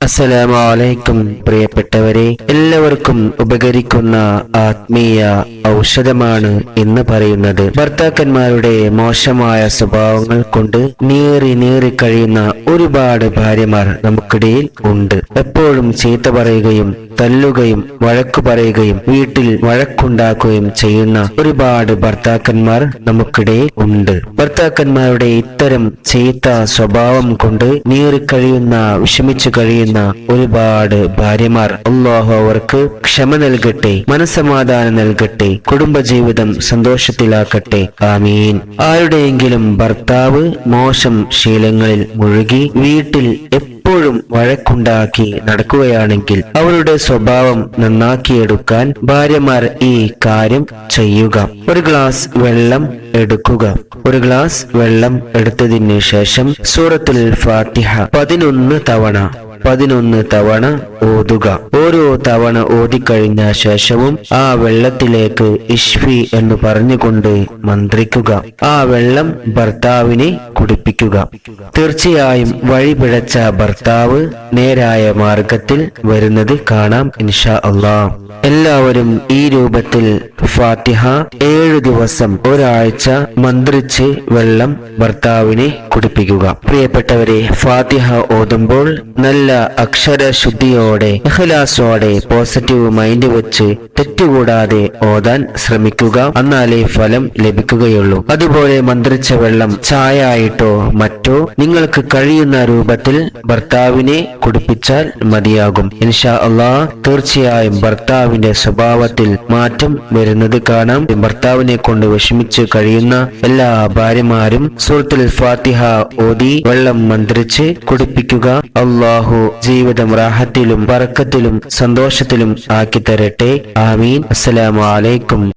അസ്സലാമു അലൈക്കും പ്രിയപ്പെട്ടവരെ, എല്ലാവർക്കും ഉപകരിക്കുന്ന ആത്മീയ ഔഷധമാണ് ഇന്ന് പറയുന്നത്. ഭർത്താക്കന്മാരുടെ മോശമായ സ്വഭാവങ്ങൾ കൊണ്ട് നീറി കഴിയുന്ന ഒരുപാട് ഭാര്യമാർ നമുക്കിടയിൽ ഉണ്ട്. എപ്പോഴും ചീത്ത പറയുകയും തല്ലുകയും വഴക്കു പറയുകയും വീട്ടിൽ വഴക്കുണ്ടാക്കുകയും ചെയ്യുന്ന ഒരുപാട് ഭർത്താക്കന്മാർ നമുക്കിടയിൽ ഉണ്ട്. ഭർത്താക്കന്മാരുടെ ഇത്തരം ചീത്ത സ്വഭാവം കൊണ്ട് നീറിക്കഴിയുന്ന വിഷമിച്ചു കഴിയുന്ന ഒരുപാട് ഭാര്യമാർ, അല്ലാഹു അവർക്ക് ക്ഷമ നൽകട്ടെ, മനസ്സമാധാനം നൽകട്ടെ, കുടുംബജീവിതം സന്തോഷത്തിലാക്കട്ടെ. ആമീൻ. ആരുടെയെങ്കിലും ഭർത്താവ് മോശം ശീലങ്ങളിൽ മുഴുകി വീട്ടിൽ എപ്പോഴും വഴക്കുണ്ടാക്കി നടക്കുകയാണെങ്കിൽ അവരുടെ സ്വഭാവം നന്നാക്കിയെടുക്കാൻ ഭാര്യമാർ ഈ കാര്യം ചെയ്യുക. ഒരു ഗ്ലാസ് വെള്ളം എടുക്കുക. ഒരു ഗ്ലാസ് വെള്ളം എടുത്തതിന് ശേഷം സൂറത്തുൽ ഫാത്തിഹ 11 തവണ ഓതുക. ഓരോ തവണ ഓതിക്കഴിഞ്ഞ ശേഷവും ആ വെള്ളത്തിലേക്ക് ഇഷ്ഫി എന്ന് പറഞ്ഞുകൊണ്ട് മന്ത്രിക്കുക. ആ വെള്ളം ഭർത്താവിനെ കുടിപ്പിക്കുക. തീർച്ചയായും വഴിപിഴച്ച ഭർത്താവ് നേരായ മാർഗത്തിൽ വരുന്നത് കാണാം ഇൻഷാ അല്ലാഹ്. എല്ലാവരും ഈ രൂപത്തിൽ ഫാത്തിഹ 7 ദിവസം ഒരാഴ്ച മന്ത്രിച്ച് വെള്ളം ഭർത്താവിനെ കുടിപ്പിക്കുക. പ്രിയപ്പെട്ടവരെ, ഫാത്തിഹ ഓതുമ്പോൾ നല്ല അക്ഷരശുദ്ധിയോടെ ഇഖ്ലാസോടെ പോസിറ്റീവ് മൈൻഡ് വെച്ച് തെറ്റുകൂടാതെ ഓതാൻ ശ്രമിക്കുക. എന്നാലേ ഫലം ലഭിക്കുകയുള്ളൂ. അതുപോലെ മന്ത്രിച്ച വെള്ളം ചായ ആയിട്ടോ മറ്റോ നിങ്ങൾക്ക് കഴിയുന്ന രൂപത്തിൽ ഭർത്താവിനെ കുടിപ്പിച്ചാൽ മതിയാകും ഇൻഷാ അല്ലാഹ്. തീർച്ചയായും ഭർത്താവിന്റെ സ്വഭാവത്തിൽ മാറ്റം വരുന്നത് കാണാം. ഭർത്താവിനെ കൊണ്ട് വിഷമിച്ച് കഴിയുന്ന എല്ലാ ഭാര്യമാരും സൂറത്തുൽ ഫാത്തിഹ ഓതി വെള്ളം മന്ത്രിച്ച് കുടിപ്പിക്കുക. അല്ലാഹു ജീവിതം റാഹത്തിലും ബറക്കത്തിലും സന്തോഷത്തിലും ആക്കി തരട്ടെ. ആമീൻ. അസ്സലാമു അലൈക്കും.